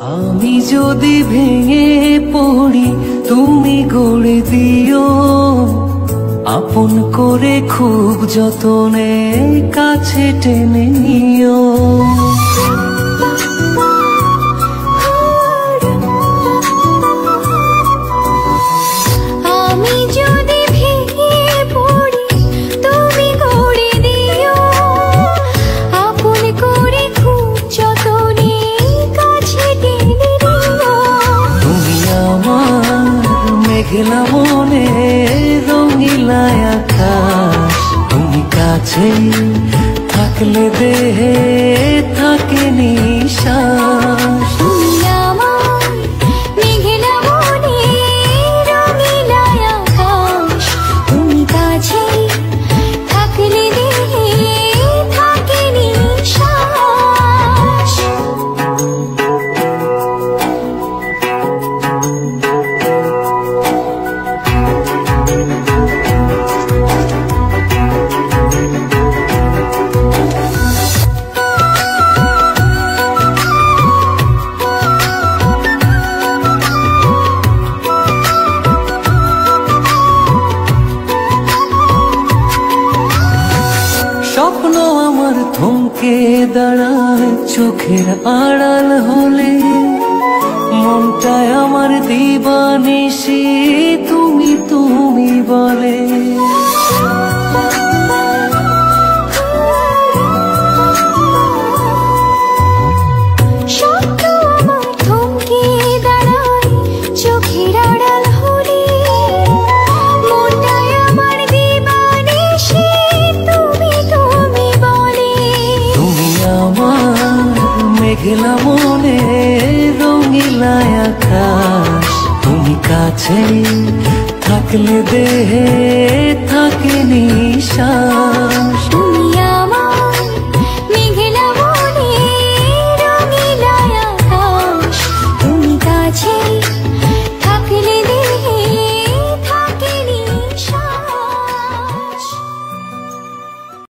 আমি যদি ভেঙে পড়ি তুমি গড়ে দিও, আপন করে খুব যতনে কাছে টেনে নিও। মেঘলা মনে রঙিলা আকাশ, তুমি কাছে থাকলে দেহে থাকে নিশ্বাস। মেঘলা মনে রঙিলা আকাশ, তুমি কাছে থাকলে দেহে থাকে নিশ্বাস। স্বপ্ন আমার থমকে দাঁড়ায় চোখের আড়াল হলে, মনটায় আমার দিবানিশি তুমি তুমি বলে। স্বপ্ন আমার থমকে দাঁড়ায় চোখের আড়াল হলে, মনটায় আমার দিবানিশি তুমি তুমি বলে। তুমি আমার মেঘলা মনে রঙিলা আকাশ, তুমি কাছে থাকলে দেহে থাকে নিশ্বাস।